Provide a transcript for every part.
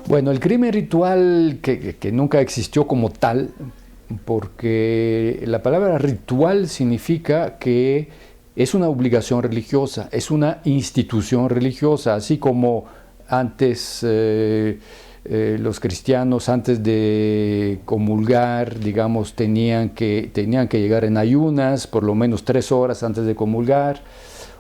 Bueno, el crimen ritual que nunca existió como tal, porque la palabra ritual significa que es una obligación religiosa, es una institución religiosa, así como antes los cristianos, antes de comulgar, digamos, tenían que llegar en ayunas por lo menos 3 horas antes de comulgar,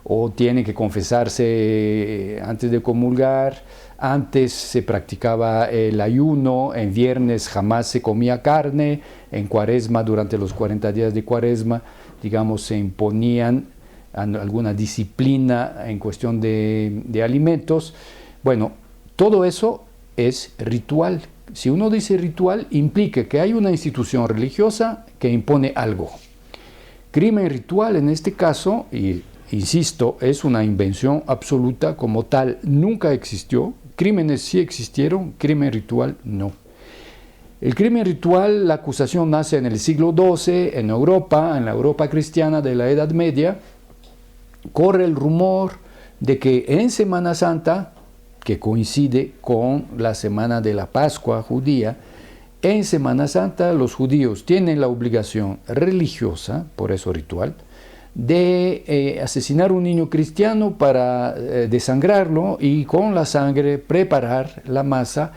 o tienen que confesarse antes de comulgar. Antes se practicaba el ayuno, en viernes jamás se comía carne, en Cuaresma, durante los 40 días de Cuaresma, digamos, se imponían alguna disciplina en cuestión de alimentos. Bueno, todo eso es ritual. Si uno dice ritual, implica que hay una institución religiosa que impone algo. Crimen ritual en este caso, y insisto, es una invención absoluta, como tal nunca existió. Crímenes sí existieron, crimen ritual no. El crimen ritual, la acusación nace en el siglo XII, en Europa, en la Europa cristiana de la Edad Media. Corre el rumor de que en Semana Santa, que coincide con la semana de la Pascua judía, en Semana Santa los judíos tienen la obligación religiosa, por eso ritual, de asesinar a un niño cristiano para desangrarlo y con la sangre preparar la masa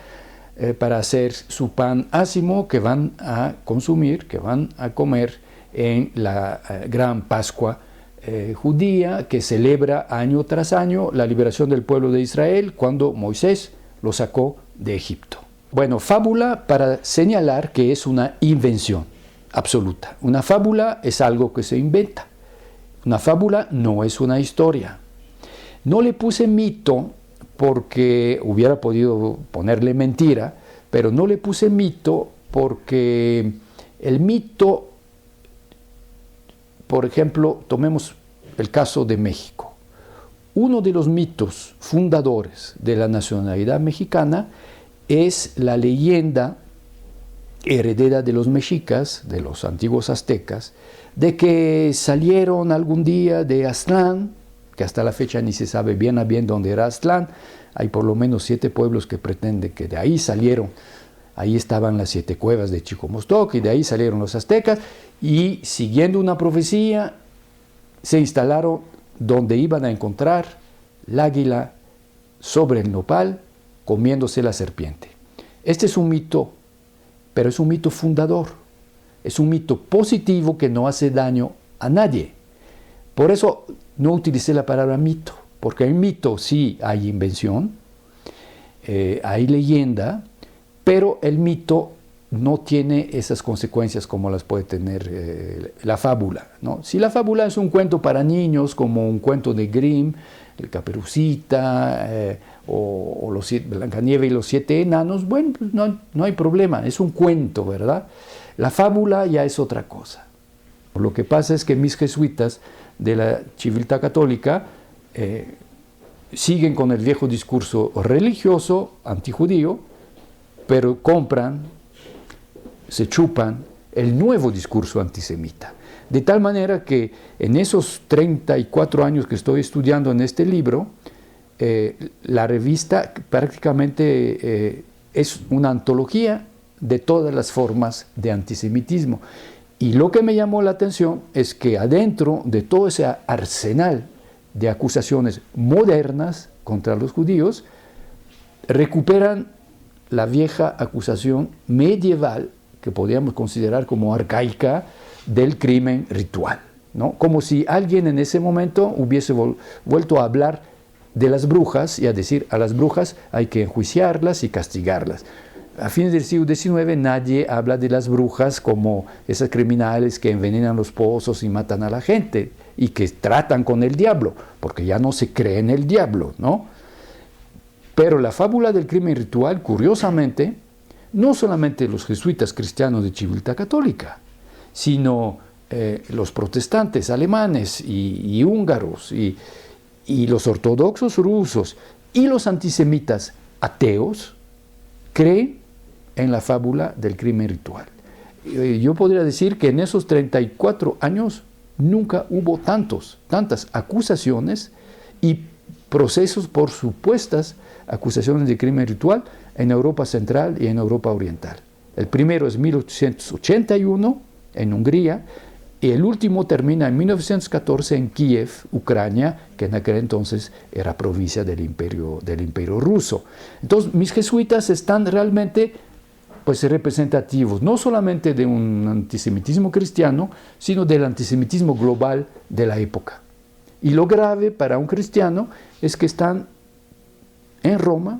para hacer su pan ácimo que van a consumir, que van a comer en la gran Pascua judía, que celebra año tras año la liberación del pueblo de Israel cuando Moisés lo sacó de Egipto. Bueno, fábula para señalar que es una invención absoluta. Una fábula es algo que se inventa. Una fábula no es una historia. No le puse mito porque hubiera podido ponerle mentira, pero no le puse mito porque el mito, por ejemplo, tomemos el caso de México. Uno de los mitos fundadores de la nacionalidad mexicana es la leyenda heredera de los mexicas, de los antiguos aztecas, de que salieron algún día de Aztlán, que hasta la fecha ni se sabe bien a bien dónde era Aztlán. Hay por lo menos 7 pueblos que pretenden que de ahí salieron. Ahí estaban las 7 cuevas de Chicomostoc y de ahí salieron los aztecas, y siguiendo una profecía se instalaron donde iban a encontrar el águila sobre el nopal comiéndose la serpiente. Este es un mito, pero es un mito fundador. Es un mito positivo que no hace daño a nadie. Por eso no utilicé la palabra mito, porque en mito sí hay invención, hay leyenda, pero el mito no tiene esas consecuencias como las puede tener la fábula, ¿no? Si la fábula es un cuento para niños, como un cuento de Grimm, el Caperucita, o Blancanieves y los 7 enanos, bueno, pues no hay problema, es un cuento, ¿verdad? La fábula ya es otra cosa. Lo que pasa es que mis jesuitas de la Civiltà Católica siguen con el viejo discurso religioso antijudío, pero compran, se chupan el nuevo discurso antisemita. De tal manera que en esos 34 años que estoy estudiando en este libro, la revista prácticamente es una antología de todas las formas de antisemitismo. Y lo que me llamó la atención es que adentro de todo ese arsenal de acusaciones modernas contra los judíos, recuperan la vieja acusación medieval, que podríamos considerar como arcaica, del crimen ritual, ¿no? Como si alguien en ese momento hubiese vuelto a hablar de las brujas y a decir, a las brujas hay que enjuiciarlas y castigarlas. A fines del siglo XIX nadie habla de las brujas como esas criminales que envenenan los pozos y matan a la gente y que tratan con el diablo, porque ya no se cree en el diablo, ¿no? Pero la fábula del crimen ritual, curiosamente, no solamente los jesuitas cristianos de Civiltà Católica, sino los protestantes alemanes y húngaros y los ortodoxos rusos y los antisemitas ateos creen en la fábula del crimen ritual. Yo podría decir que en esos 34 años nunca hubo tantas acusaciones y procesos por supuestas acusaciones de crimen ritual en Europa Central y en Europa Oriental. El primero es 1881 en Hungría y el último termina en 1914 en Kiev, Ucrania, que en aquel entonces era provincia del Imperio Ruso. Entonces, mis jesuitas están realmente pues, representativos, no solamente de un antisemitismo cristiano, sino del antisemitismo global de la época. Y lo grave para un cristiano es que están en Roma,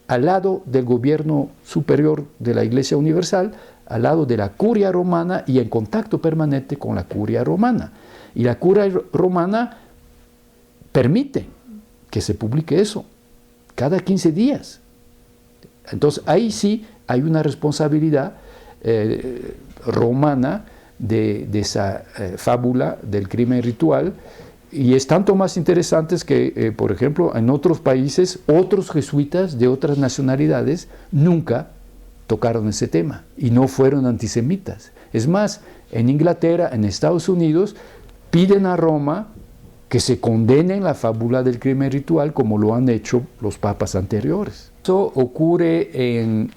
al lado del gobierno superior de la Iglesia Universal, al lado de la curia romana y en contacto permanente con la curia romana. Y la curia romana permite que se publique eso cada 15 días. Entonces ahí sí hay una responsabilidad romana de esa fábula del crimen ritual, y es tanto más interesante que, por ejemplo, en otros países, otros jesuitas de otras nacionalidades nunca tocaron ese tema y no fueron antisemitas. Es más, en Inglaterra, en Estados Unidos, piden a Roma que se condene la fábula del crimen ritual como lo han hecho los papas anteriores. Eso ocurre en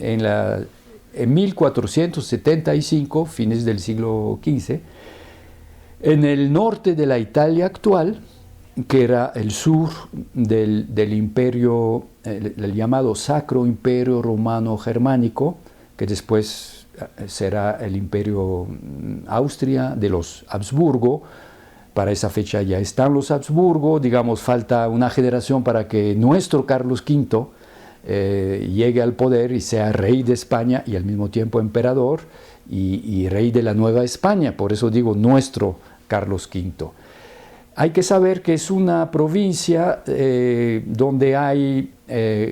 1475, fines del siglo XV, en el norte de la Italia actual, que era el sur del imperio, el llamado Sacro Imperio Romano Germánico, que después será el imperio Austria de los Habsburgo. Para esa fecha ya están los Habsburgo, digamos, falta una generación para que nuestro Carlos V llegue al poder y sea rey de España y al mismo tiempo emperador y rey de la Nueva España, por eso digo nuestro Carlos V. Hay que saber que es una provincia donde hay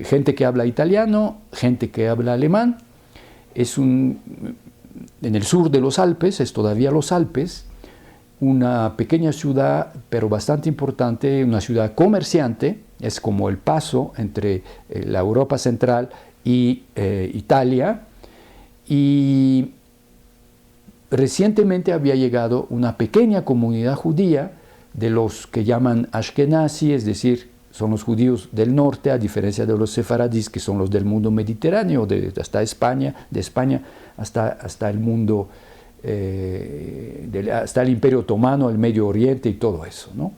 gente que habla italiano, gente que habla alemán. En el sur de los Alpes, es todavía los Alpes, una pequeña ciudad, pero bastante importante, una ciudad comerciante, es como el paso entre la Europa Central y Italia, y recientemente había llegado una pequeña comunidad judía de los que llaman Ashkenazi, es decir, son los judíos del norte, a diferencia de los sefaradíes, que son los del mundo mediterráneo, hasta España, de España hasta el mundo, hasta el Imperio Otomano, el Medio Oriente y todo eso, ¿no?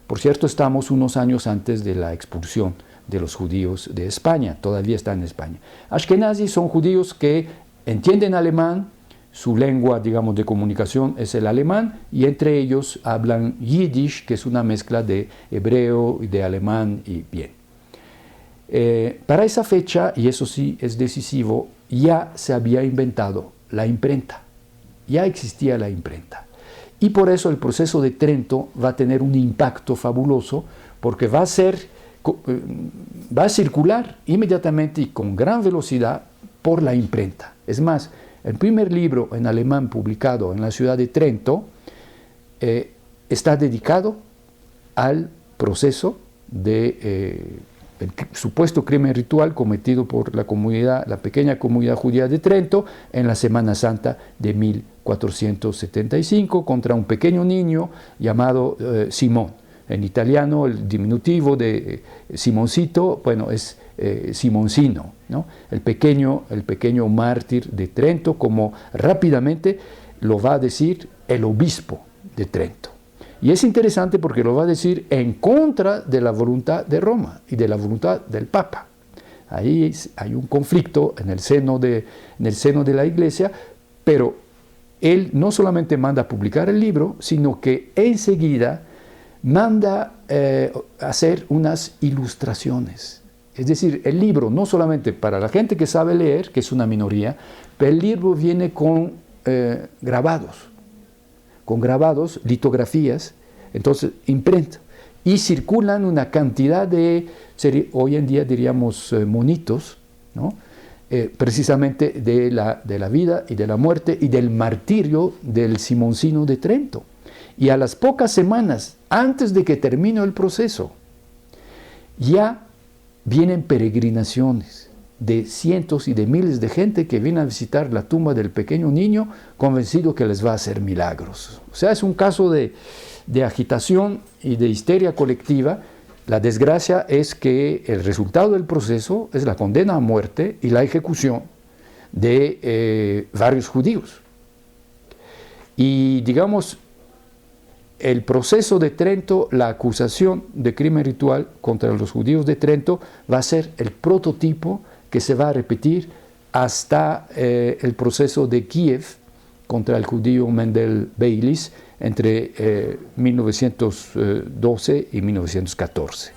Por cierto, estamos unos años antes de la expulsión de los judíos de España, todavía están en España. Ashkenazi son judíos que entienden alemán, su lengua, digamos, de comunicación es el alemán, y entre ellos hablan yiddish, que es una mezcla de hebreo y de alemán, y bien. Para esa fecha, y eso sí es decisivo, ya se había inventado la imprenta, ya existía la imprenta. Y por eso el proceso de Trento va a tener un impacto fabuloso, porque va a circular inmediatamente y con gran velocidad por la imprenta. Es más, el primer libro en alemán publicado en la ciudad de Trento está dedicado al proceso del supuesto crimen ritual cometido por la pequeña comunidad judía de Trento en la Semana Santa de 1475 contra un pequeño niño llamado Simón. En italiano el diminutivo de Simoncito, bueno, es Simoncino, ¿no? El pequeño mártir de Trento, como rápidamente lo va a decir el obispo de Trento. Y es interesante porque lo va a decir en contra de la voluntad de Roma y de la voluntad del Papa. Ahí hay un conflicto en el seno de la Iglesia, pero él no solamente manda a publicar el libro, sino que enseguida manda hacer unas ilustraciones. Es decir, el libro, no solamente para la gente que sabe leer, que es una minoría, pero el libro viene con grabados, litografías, entonces imprenta, y circulan una cantidad de, hoy en día diríamos monitos, ¿no? Precisamente de la vida y de la muerte y del martirio del Simoncino de Trento. Y a las pocas semanas, antes de que termine el proceso, ya vienen peregrinaciones de cientos y de miles de gente que viene a visitar la tumba del pequeño niño convencido que les va a hacer milagros. O sea, es un caso de agitación y de histeria colectiva La desgracia es que el resultado del proceso es la condena a muerte y la ejecución de varios judíos. Y digamos, el proceso de Trento, la acusación de crimen ritual contra los judíos de Trento va a ser el prototipo que se va a repetir hasta el proceso de Kiev contra el judío Mendel Beilis entre 1912 y 1914.